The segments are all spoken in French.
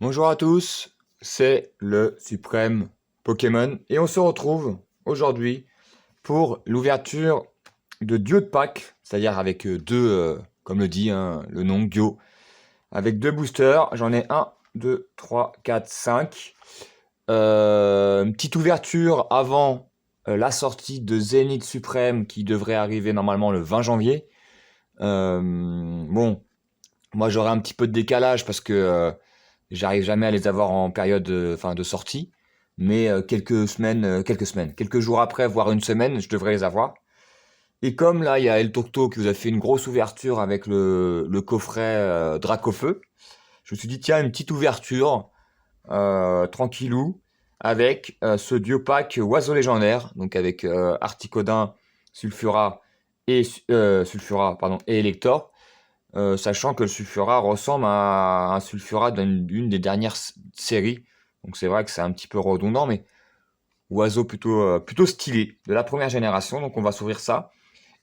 Bonjour à tous, c'est le Suprême Pokémon et on se retrouve aujourd'hui pour l'ouverture de Duo de pack, c'est-à-dire avec deux, comme le dit le nom Duo, avec deux boosters. J'en ai un, 2, 3, 4, 5. Une petite ouverture avant la sortie de Zénith Suprême qui devrait arriver normalement le 20 janvier. Bon, moi j'aurai un petit peu de décalage parce que j'arrive jamais à les avoir en période de sortie, mais quelques jours après, voire une semaine, je devrais les avoir. Et comme là, il y a El Tocto qui vous a fait une grosse ouverture avec le coffret Dracofeu, je me suis dit, tiens, une petite ouverture, tranquillou, avec ce Diopack Oiseau Légendaire, donc avec Articodin, Sulfura et Elector. Sachant que le Sulfura ressemble à un Sulfura d'une des dernières séries. Donc c'est vrai que c'est un petit peu redondant, mais oiseau plutôt stylé de la première génération. Donc on va s'ouvrir ça.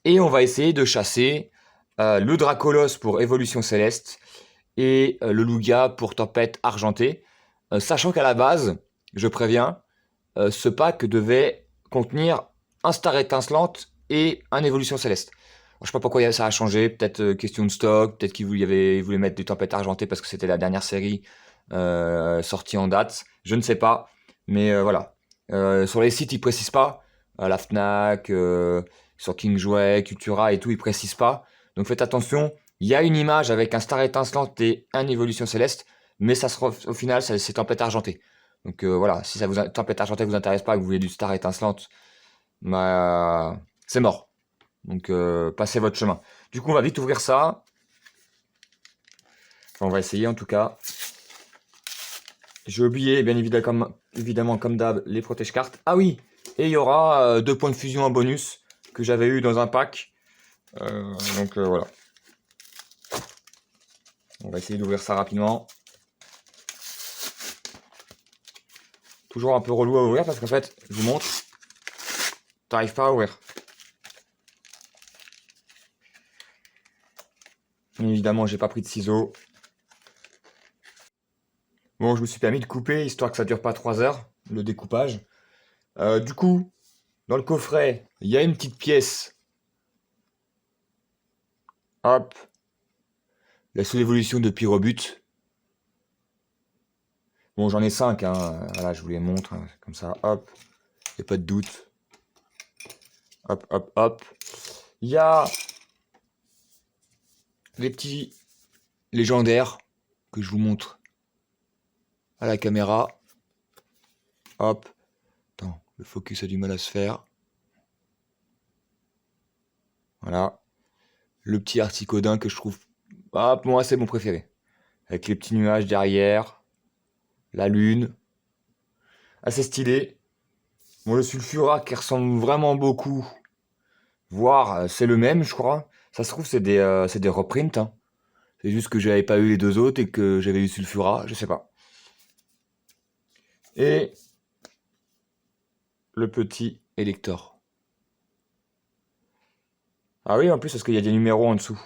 Et on va essayer de chasser le Dracolos pour Évolution Céleste et le Lugia pour Tempête Argentée. Sachant qu'à la base, je préviens, ce pack devait contenir un Star Étincelante et un Évolution Céleste. Je sais pas pourquoi ça a changé, peut-être question de stock, peut-être ils voulaient mettre des tempêtes argentées parce que c'était la dernière série sortie en date, je ne sais pas, mais voilà. Sur les sites ils précisent pas, la Fnac, sur King Jouet, Cultura et tout ils précisent pas, donc faites attention. Il y a une image avec un Star étincelante et un Évolution Céleste, mais au final c'est tempête argentée. Donc voilà, si tempête argentée vous intéresse pas, que vous voulez du Star étincelante, bah, c'est mort. Donc passez votre chemin. Du coup, on va vite ouvrir ça. Enfin, on va essayer en tout cas. J'ai oublié, bien évidemment, comme d'hab, les protège-cartes. Ah oui, et il y aura 2 points de fusion en bonus que j'avais eu dans un pack. Donc voilà. On va essayer d'ouvrir ça rapidement. Toujours un peu relou à ouvrir parce qu'en fait, je vous montre, t'arrives pas à ouvrir. Bien évidemment, j'ai pas pris de ciseaux. Bon, je me suis permis de couper histoire que ça dure pas 3 heures, le découpage. Du coup, dans le coffret, il y a une petite pièce. Hop, la sous-évolution de Pyrobut. Bon, j'en ai 5, hein. Voilà, je vous les montre, hein, comme ça, hop, y a pas de doute. Hop, hop, hop. Il y a les petits légendaires que je vous montre à la caméra. Hop. Attends, le focus a du mal à se faire. Voilà. Le petit Articodin que je trouve... Ah, pour moi, c'est mon préféré. Avec les petits nuages derrière. La lune. Assez stylé. Bon, le Sulfura qui ressemble vraiment beaucoup. Voire, c'est le même, je crois. Ça se trouve, c'est des reprints, hein. C'est juste que j'avais pas eu les deux autres et que j'avais eu Sulfura, je sais pas. Et le petit Elector. Ah oui, en plus, parce qu'il y a des numéros en dessous.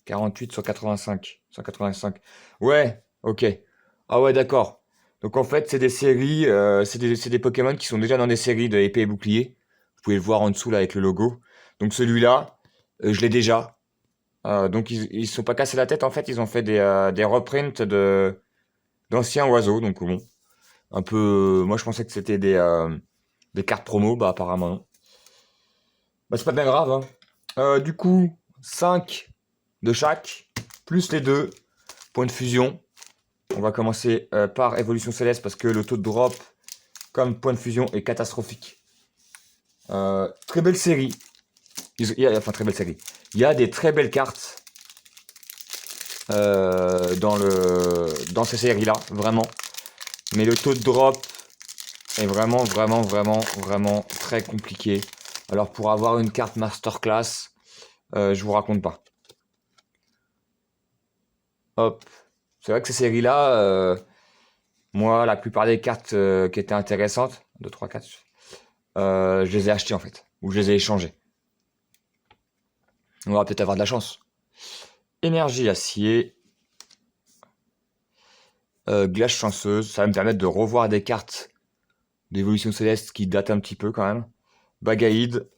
48 sur 85. 185. Ouais, ok. Ah ouais, d'accord. Donc en fait, c'est des séries, c'est des Pokémon qui sont déjà dans des séries de épée et bouclier. Vous pouvez le voir en dessous là avec le logo. Donc celui-là, je l'ai déjà. Donc ils se sont pas cassés la tête en fait, ils ont fait des reprints d'anciens oiseaux. Donc bon, un peu. Moi je pensais que c'était des cartes promo, bah apparemment non. Bah c'est pas bien grave, hein. Du coup, 5 de chaque, plus les 2 points de fusion. On va commencer par Évolution Céleste parce que le taux de drop comme point de fusion est catastrophique. Très belle série. Enfin, très belle série. Il y a des très belles cartes dans ces séries-là, vraiment. Mais le taux de drop est vraiment très compliqué. Alors pour avoir une carte masterclass, je vous raconte pas. Hop. C'est vrai que ces séries-là, moi, la plupart des cartes qui étaient intéressantes, 2, 3, 4, je les ai achetées en fait. Ou je les ai échangées. On va peut-être avoir de la chance. Énergie acier. Glace chanceuse, ça va me permettre de revoir des cartes d'évolution céleste qui datent un petit peu quand même. Bagaïde,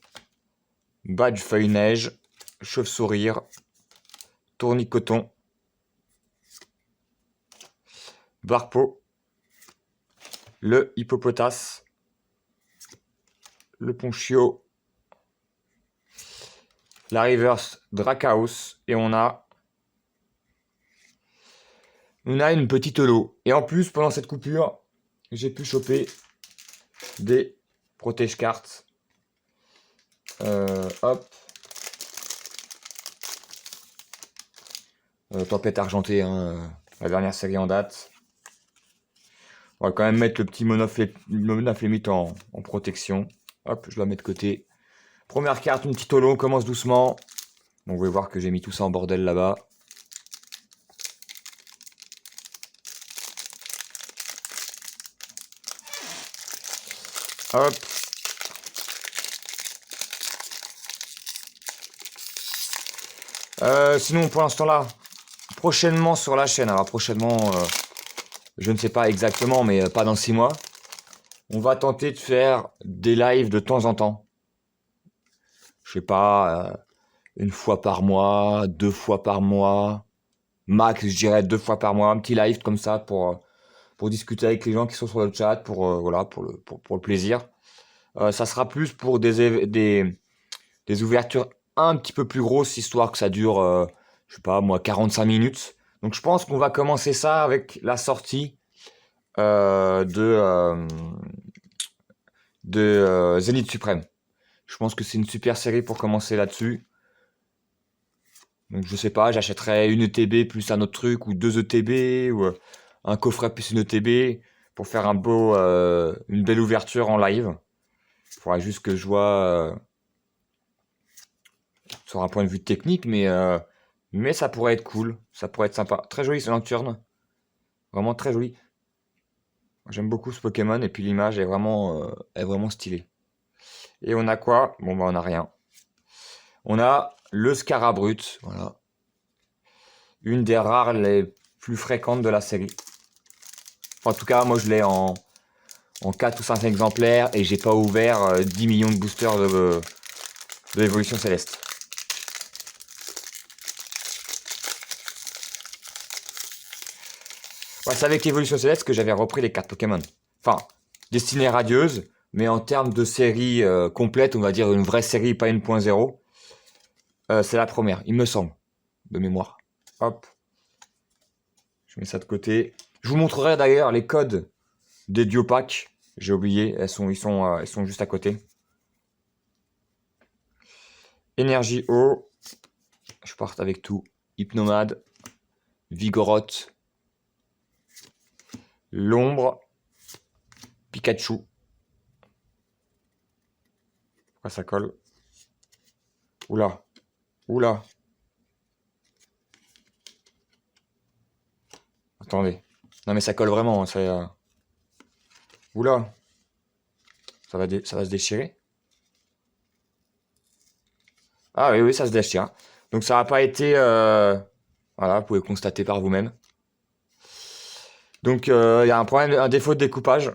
Badge feuille neige, Chauve-sourire, Tournicoton, Barpeau, le Hippopotas, le Ponchio, la Reverse Dracaos, et on a une petite holo. Et en plus, pendant cette coupure, j'ai pu choper des protège-cartes. Hop. Tempête argentée, hein, la dernière série en date. On va quand même mettre le petit monoflémite en protection. Hop, je dois mettre de côté. Première carte, une petite holo, on commence doucement. Bon, vous pouvez voir que j'ai mis tout ça en bordel là-bas. Hop. Sinon, pour l'instant là, prochainement sur la chaîne, alors prochainement, je ne sais pas exactement, mais pas dans 6 mois, on va tenter de faire des lives de temps en temps. Je sais pas, une fois par mois, 2 fois par mois, max, je dirais 2 fois par mois, un petit live comme ça pour discuter avec les gens qui sont sur le chat, voilà, pour le plaisir. Ça sera plus pour des ouvertures un petit peu plus grosses, histoire que ça dure, je sais pas moi, 45 minutes. Donc je pense qu'on va commencer ça avec la sortie de Zénith Suprême. Je pense que c'est une super série pour commencer là-dessus. Donc je sais pas, j'achèterais une ETB plus un autre truc, ou 2 ETB, ou un coffret plus une ETB, pour faire une belle ouverture en live. Il faudra juste que je vois sur un point de vue technique, mais ça pourrait être cool, ça pourrait être sympa. Très joli ce lanterne, vraiment très joli. J'aime beaucoup ce Pokémon, et puis l'image est vraiment stylée. Et on a quoi? Bon bah on a rien. On a le Scarabrut, voilà. Une des rares les plus fréquentes de la série. Enfin, en tout cas, moi je l'ai en 4 ou 5 exemplaires, et j'ai pas ouvert 10 millions de boosters de l'évolution céleste. Ouais, c'est avec l'évolution céleste que j'avais repris les cartes Pokémon. Enfin, Destinée radieuse, mais en termes de série complète, on va dire une vraie série, pas 1.0. C'est la première, il me semble, de mémoire. Hop. Je mets ça de côté. Je vous montrerai d'ailleurs les codes des Duo Pack. J'ai oublié, ils sont juste à côté. Énergie eau. Je parte avec tout. Hypnomade. Vigoroth. L'ombre. Pikachu. Pourquoi ça colle? Oula. Oula. Attendez. Non mais ça colle vraiment. Oula. Ça va se déchirer. Ah oui, ça se déchire. Donc ça n'a pas été... Voilà, vous pouvez constater par vous-même. Donc il y a un défaut de découpage.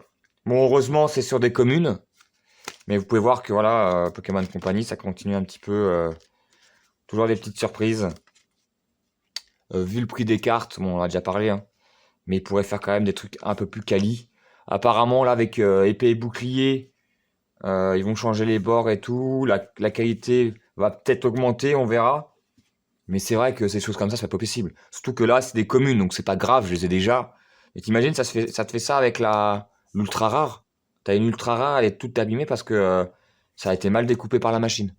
Bon, heureusement, c'est sur des communes. Mais vous pouvez voir que voilà, Pokémon Company, ça continue un petit peu. Toujours des petites surprises. Vu le prix des cartes, bon, on en a déjà parlé, hein, mais ils pourraient faire quand même des trucs un peu plus quali. Apparemment, là, avec épée et bouclier, ils vont changer les bords et tout. La qualité va peut-être augmenter, on verra. Mais c'est vrai que ces choses comme ça, c'est pas possible. Surtout que là, c'est des communes, donc c'est pas grave, je les ai déjà. Et t'imagines, ça te fait ça avec l'ultra rare. T'as une ultra rare, elle est toute abîmée parce que ça a été mal découpé par la machine.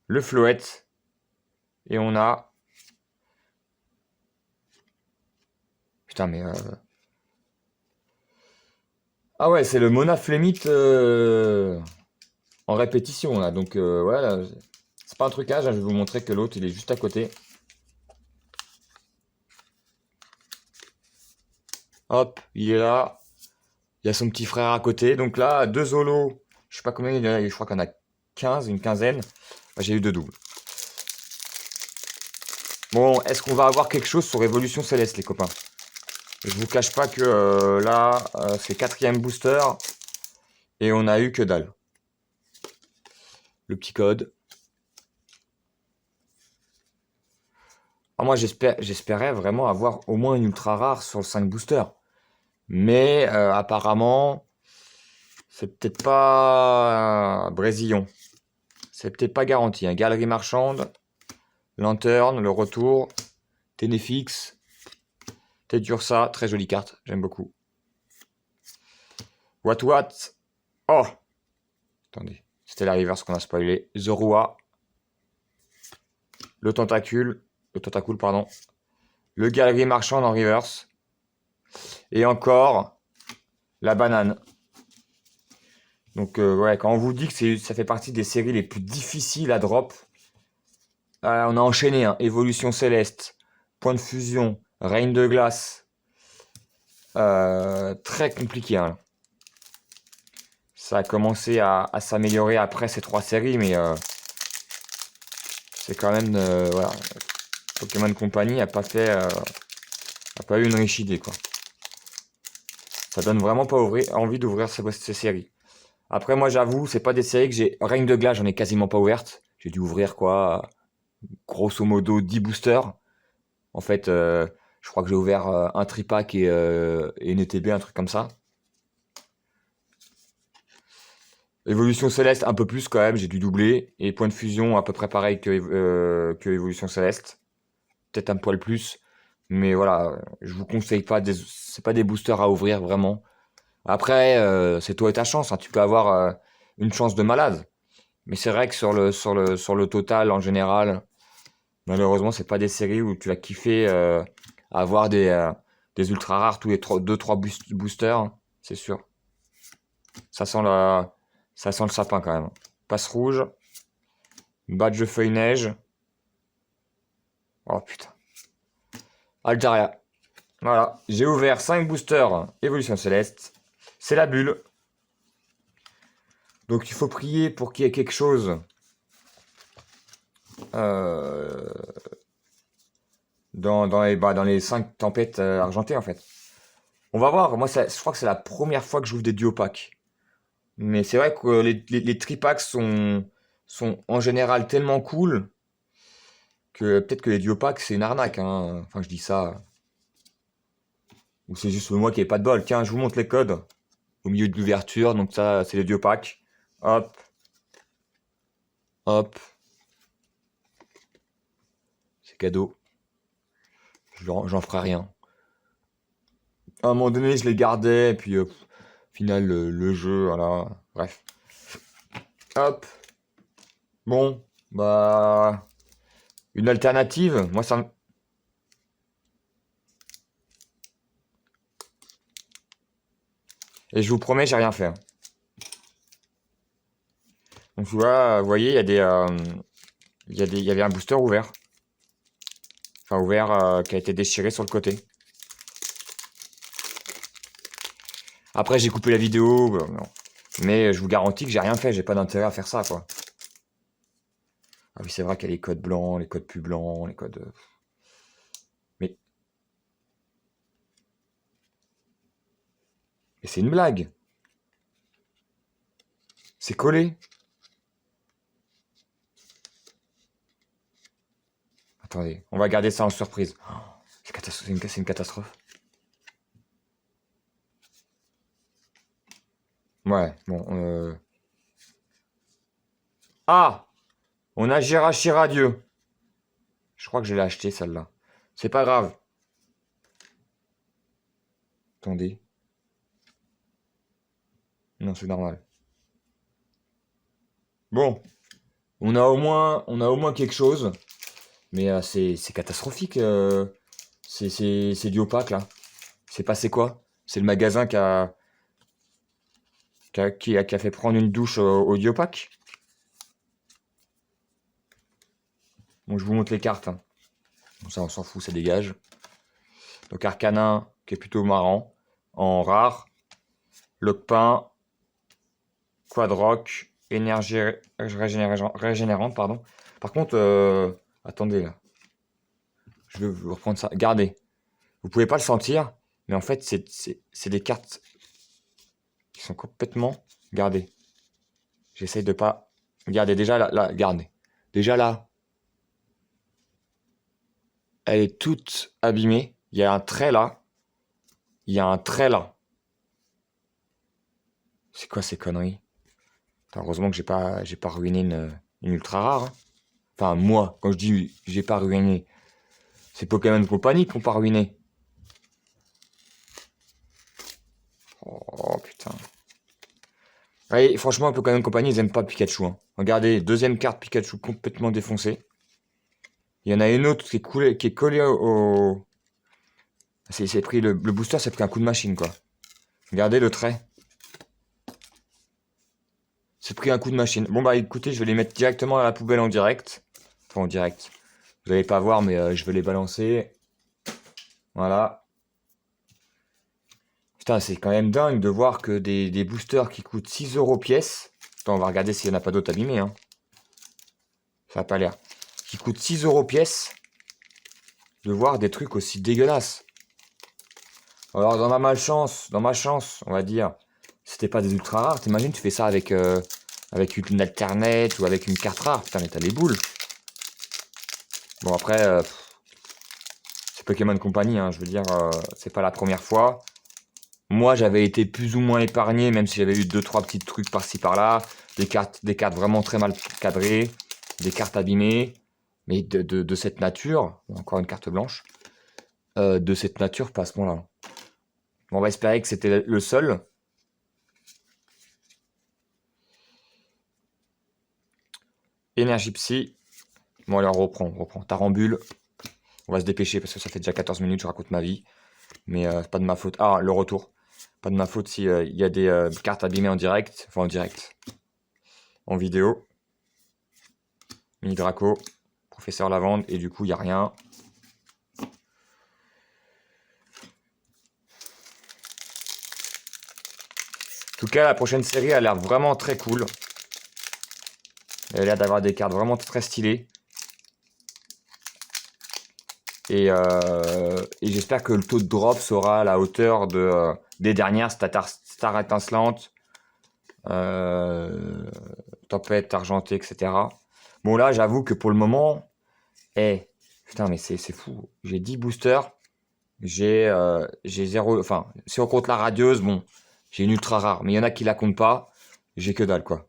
Le Floette. Et on a... Putain, mais... Ah ouais, c'est le monoflémite en répétition, là. Donc, ouais, c'est pas un trucage, hein, je vais vous montrer que l'autre, il est juste à côté. Hop, il est là. Il y a son petit frère à côté. Donc là, 2 Zolos. Je sais pas combien il y en a. Je crois qu'il y en a 15, une quinzaine. J'ai eu 2 doubles. Bon, est-ce qu'on va avoir quelque chose sur Évolution Céleste, les copains? Je vous cache pas que là, c'est 4e booster. Et on a eu que dalle. Le petit code. Alors moi, j'espérais vraiment avoir au moins une ultra rare sur le 5 booster. Mais apparemment, c'est peut-être pas Brésillon. C'est peut-être pas garanti. Hein. Galerie marchande, Lanterne, le retour, Ténéfix, Tedursa, très jolie carte, j'aime beaucoup. What. Oh, attendez, c'était la reverse qu'on a spoilé. Zorua, le tentacule, pardon. Le galerie marchande en reverse. Et encore la banane. Donc ouais, quand on vous dit que ça fait partie des séries les plus difficiles à drop, on a enchaîné, hein. Évolution céleste, point de fusion, règne de glace. Très compliqué. Hein. Ça a commencé à s'améliorer après ces 3 séries, mais c'est quand même voilà. Pokémon Company a pas eu une riche idée, quoi. Ça donne vraiment pas envie d'ouvrir ces séries. Après, moi, j'avoue, c'est pas des séries que j'ai. Règne de glace, j'en ai quasiment pas ouverte. J'ai dû ouvrir quoi, grosso modo 10 boosters. En fait, je crois que j'ai ouvert un tripack et une ETB, un truc comme ça. Évolution Céleste, un peu plus quand même, j'ai dû doubler. Et point de fusion, à peu près pareil que Évolution Céleste. Peut-être un poil plus. Mais voilà, je vous conseille pas c'est pas des boosters à ouvrir vraiment. Après, c'est toi et ta chance. Hein. Tu peux avoir une chance de malade. Mais c'est vrai que sur le total, en général, malheureusement, c'est pas des séries où tu vas kiffer avoir des ultra rares tous les 2-3 boosters. Hein, c'est sûr. Ça sent le sapin quand même. Passe rouge. Badge feuille neige. Oh putain. Altaria. Voilà. J'ai ouvert 5 boosters Évolution Céleste. C'est la bulle. Donc il faut prier pour qu'il y ait quelque chose dans les 5 tempêtes argentées en fait. On va voir. Moi, je crois que c'est la première fois que j'ouvre des duo packs. Mais c'est vrai que les tripacks sont en général tellement cool que peut-être que les duo packs c'est une arnaque. Hein. Enfin, je dis ça. Ou c'est juste moi qui n'ai pas de bol. Tiens, je vous montre les codes au milieu de l'ouverture. Donc ça, c'est les duo packs. Hop. Hop. C'est cadeau. J'en ferai rien. À un moment donné, je les gardais, et puis au final, le jeu, voilà. Bref. Hop. Bon, bah. Une alternative, moi ça. Et je vous promets, j'ai rien fait. Hein. Donc, vous voyez, il y a il y avait un booster ouvert. Enfin, ouvert, qui a été déchiré sur le côté. Après, j'ai coupé la vidéo, non. Mais je vous garantis que j'ai rien fait, j'ai pas d'intérêt à faire ça, quoi. Ah oui, c'est vrai qu'il y a les codes blancs, les codes plus blancs, les codes... Mais c'est une blague. C'est collé. Attendez, on va garder ça en surprise. Oh, c'est une catastrophe. Ouais, bon. Ah! On a Girachi Radieux. Je crois que je l'ai acheté celle-là. C'est pas grave. Attendez. Non, c'est normal. Bon, on a au moins quelque chose. Mais c'est catastrophique. C'est du opaque là. C'est passé quoi? C'est le magasin qui a fait prendre une douche au Diopac. Bon, je vous montre les cartes. Hein. Bon, ça, on s'en fout, ça dégage. Donc, Arcanin, qui est plutôt marrant. En rare. Lockpin. Quadrock. Énergie régénérante, pardon. Par contre, attendez là. Je vais vous reprendre ça. Gardez. Vous pouvez pas le sentir, Mais en fait, c'est des cartes qui sont complètement... Regardez. J'essaye de pas... Regardez, déjà là, regardez. Déjà là, elle est toute abîmée. Il y a un trait là. Il y a un trait là. C'est quoi ces conneries? Attends, heureusement que j'ai pas ruiné une ultra rare, hein. Enfin, moi, quand je dis j'ai pas ruiné, c'est Pokémon Company qui ont pas ruiné. Oh putain. Ouais, franchement, Pokémon Company, ils aiment pas Pikachu, hein. Regardez, deuxième carte Pikachu complètement défoncée. Il y en a une autre qui est collée au... C'est pris le booster, c'est pris un coup de machine, quoi. Regardez le trait. C'est pris un coup de machine. Bon bah écoutez, je vais les mettre directement à la poubelle en direct. Enfin en direct. Vous allez pas voir, mais je vais les balancer. Voilà. Putain, c'est quand même dingue de voir que des boosters qui coûtent 6 € pièce. Attends, on va regarder s'il n'y en a pas d'autres abîmés, hein. Ça n'a pas l'air. Qui coûtent 6 € pièce. De voir des trucs aussi dégueulasses. Alors dans ma chance, on va dire, c'était pas des ultra rares. T'imagines, tu fais ça avec une alternate ou avec une carte rare. Putain, mais t'as les boules. Bon après, c'est Pokémon Company, hein, je veux dire, c'est pas la première fois. Moi, j'avais été plus ou moins épargné, même si j'avais eu deux trois petits trucs par-ci par-là, des cartes vraiment très mal cadrées, des cartes abîmées, mais de cette nature, encore une carte blanche, de cette nature, pas à ce moment-là. Bon, on va espérer que c'était le seul. Énergie Psy. Bon, allez, on reprend. Tarambule. On va se dépêcher parce que ça fait déjà 14 minutes, je raconte ma vie. Mais c'est pas de ma faute. Ah, le retour. Pas de ma faute si il y a des cartes abîmées en direct. Enfin, en direct. En vidéo. Mini Draco. Professeur Lavande. Et du coup, il n'y a rien. En tout cas, la prochaine série a l'air vraiment très cool. Elle a l'air d'avoir des cartes vraiment très stylées. Et j'espère que le taux de drop sera à la hauteur des dernières Star étincelante, euh, tempête argentée, etc. Bon là, j'avoue que pour le moment, putain, mais c'est fou. J'ai 10 boosters, j'ai 0, enfin, si on compte la radieuse, bon, j'ai une ultra rare, mais il y en a qui la comptent pas, j'ai que dalle, quoi.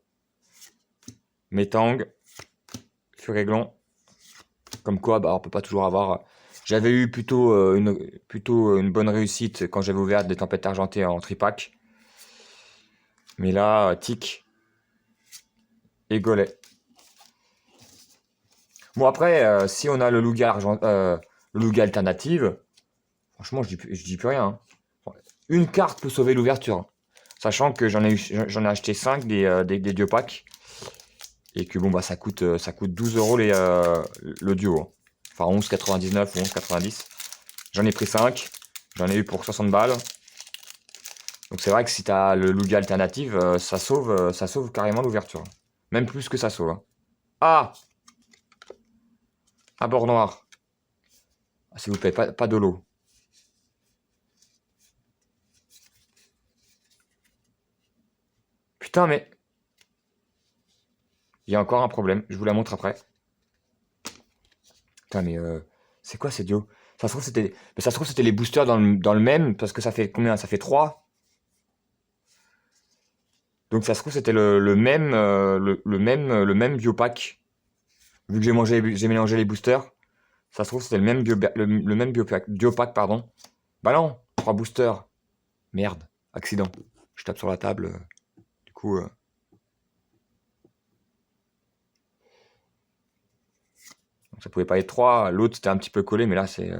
Métang, Furéglon, comme quoi, bah, on peut pas toujours avoir. J'avais eu plutôt une bonne réussite quand j'avais ouvert des tempêtes argentées en tripack. Mais là, tic et golet. Bon après, si on a le Lugia alternative, franchement, je dis plus rien, hein. Une carte peut sauver l'ouverture, hein. Sachant que j'en ai acheté 5 des Diopack. Et que bon bah ça coûte 12 € le duo, hein. Enfin 11,99 ou 11,90. J'en ai pris 5. J'en ai eu pour 60 balles. Donc c'est vrai que si t'as le Lugia alternative, ça sauve carrément l'ouverture. Même plus que ça sauve, hein. Ah! Un bord noir. Ah, s'il vous plaît, pas de l'eau. Putain, mais il y a encore un problème. Je vous la montre après. Putain, mais c'est quoi ces duos? Ça se trouve c'était les boosters dans le même parce que ça fait combien? Ça fait 3. Donc ça se trouve c'était le même biopack. Vu que j'ai mélangé les boosters, ça se trouve c'était le même biopack, pardon. Bah non, 3 boosters. Merde, accident. Je tape sur la table. Du coup, ça pouvait pas être 3. L'autre c'était un petit peu collé, mais là c'est.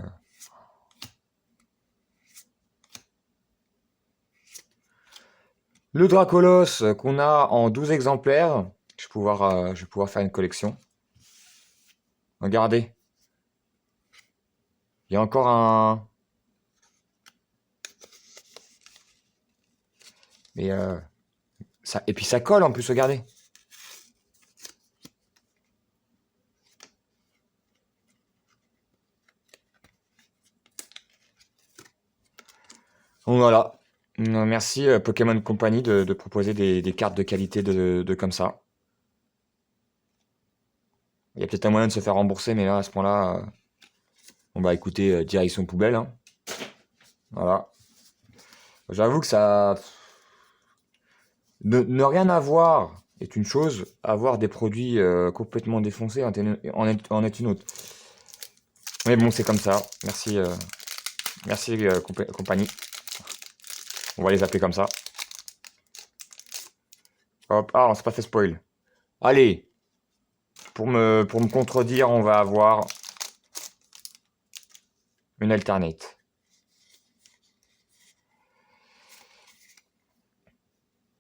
Le Dracolos qu'on a en 12 exemplaires. Je vais pouvoir faire une collection. Regardez. Il y a encore un. Mais et puis ça colle en plus, regardez. Donc voilà. Merci Pokémon Company de proposer des cartes de qualité de comme ça. Il y a peut-être un moyen de se faire rembourser, mais là, à ce point-là, on va écouter direction poubelle, hein. Voilà. J'avoue que ça... Ne rien avoir est une chose, avoir des produits complètement défoncés en est une autre. Mais bon, c'est comme ça. Merci, merci compagnie. On va les appeler comme ça. Hop, ah, on s'est pas fait spoil. Allez, pour me contredire, on va avoir une alternate.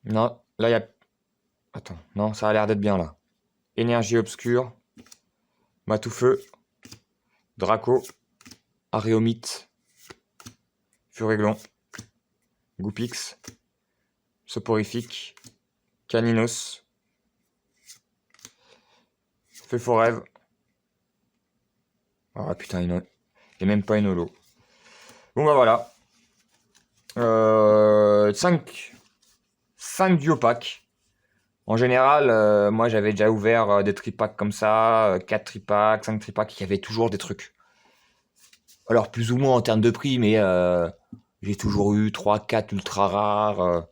Non, là, il y a... Attends, non, ça a l'air d'être bien, là. Énergie obscure, Matoufeu, Draco, Aréomite, Furéglon, Goupix, Soporifique, Caninos, Feu Forève. Ah putain, il n'y a même pas une holo. Bon bah voilà. 5 duo packs. En général, moi j'avais déjà ouvert des tripacks comme ça, 4 tripacks, 5 tripacks, il y avait toujours des trucs. Alors plus ou moins en termes de prix, mais j'ai toujours eu 3-4 ultra rares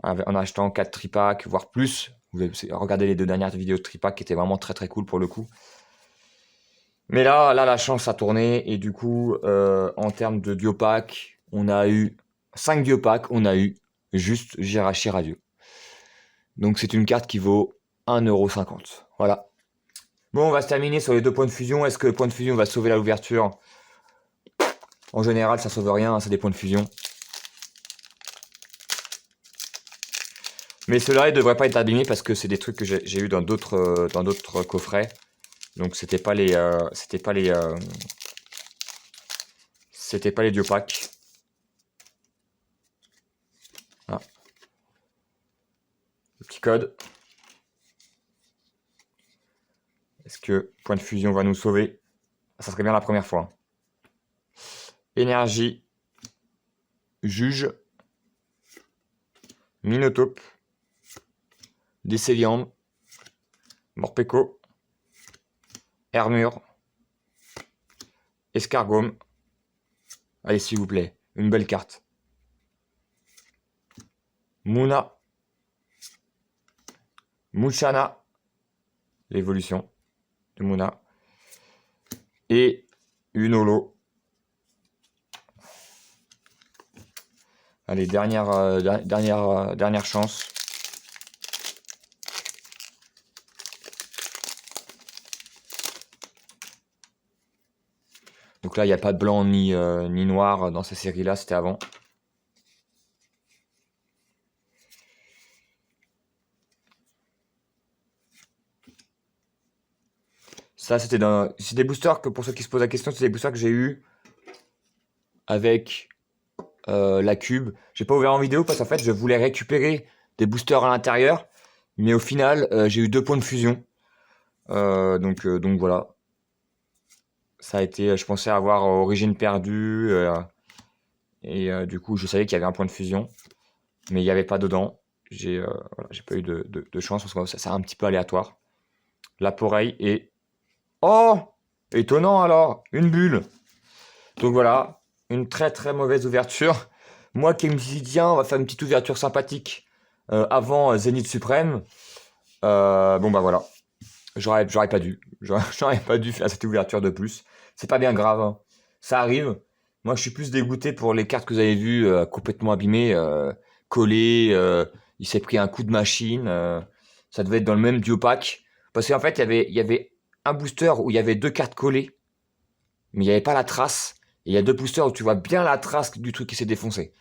en achetant 4 tripacks, voire plus. Vous avez regardé les 2 dernières vidéos de tripack qui étaient vraiment très très cool pour le coup. Mais là, la chance a tourné et du coup, en termes de duopack, on a eu 5 duopacks, on a eu juste Jirachi Radio. Donc c'est une carte qui vaut 1,50€. Voilà. Bon, on va se terminer sur les 2 points de fusion. Est-ce que le point de fusion va sauver l'ouverture? En général, ça sauve rien, hein, c'est des points de fusion. Mais ceux-là, ils devraient pas être abîmés parce que c'est des trucs que j'ai eu dans d'autres coffrets. Donc c'était pas les duopacks. Ah. Le petit code. Est-ce que point de fusion va nous sauver? Ça serait bien la première fois. Énergie. Juge. Minotape. Décéliande. Morpeko. Hermure. Escargome. Allez, s'il vous plaît, une belle carte. Muna. Mushana. L'évolution de Muna. Et une holo. Allez, dernière chance. Donc là, il n'y a pas de blanc ni noir dans ces séries-là, c'était avant. Ça, c'est des boosters que, pour ceux qui se posent la question, c'est des boosters que j'ai eu avec la cube. J'ai pas ouvert en vidéo parce qu'en fait, je voulais récupérer des boosters à l'intérieur. Mais au final, j'ai eu 2 points de fusion. Donc voilà. Ça a été, je pensais avoir origine perdue. Et du coup, je savais qu'il y avait un point de fusion. Mais il n'y avait pas dedans. J'ai pas eu de chance parce que ça c'est un petit peu aléatoire. La poreille et... Oh! Étonnant alors! Une bulle! Donc voilà, une très très mauvaise ouverture. Moi qui me suis dit, tiens, on va faire une petite ouverture sympathique avant Zénith Suprême. Bon bah voilà, j'aurais pas dû. J'aurais pas dû faire cette ouverture de plus. C'est pas bien grave, hein. Ça arrive. Moi je suis plus dégoûté pour les cartes que vous avez vues complètement abîmées, collées. Il s'est pris un coup de machine. Ça devait être dans le même duo pack. Parce qu'en fait, il y avait un booster où il y avait 2 cartes collées, mais il n'y avait pas la trace. Et il y a 2 boosters où tu vois bien la trace du truc qui s'est défoncé.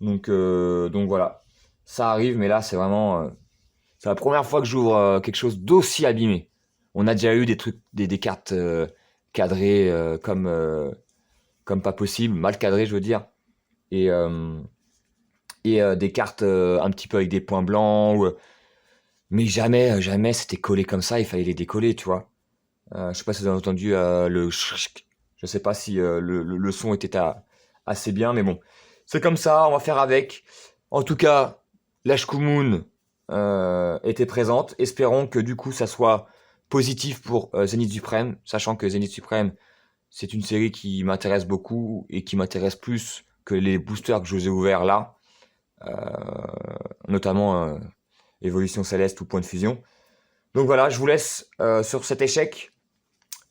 Donc voilà. Ça arrive, mais là, c'est vraiment... c'est la première fois que j'ouvre quelque chose d'aussi abîmé. On a déjà eu des trucs, des cartes cadrées comme pas possible, mal cadrées, je veux dire. Et, des cartes un petit peu avec des points blancs. Mais jamais c'était collé comme ça, il fallait les décoller, tu vois. Je sais pas si vous avez entendu le... Je sais pas si le son était assez bien, mais bon. C'est comme ça, on va faire avec. En tout cas, l'Ashkumun était présente. Espérons que du coup ça soit positif pour Zenith Supreme, sachant que Zenith Supreme, c'est une série qui m'intéresse beaucoup et qui m'intéresse plus que les boosters que je vous ai ouverts là, notamment Évolution Céleste ou Point de Fusion. Donc voilà, je vous laisse sur cet échec.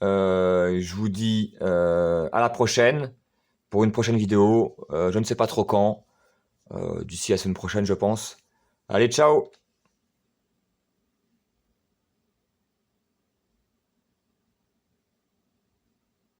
Je vous dis à la prochaine pour une prochaine vidéo. Je ne sais pas trop quand. D'ici la semaine prochaine, je pense. Allez, ciao!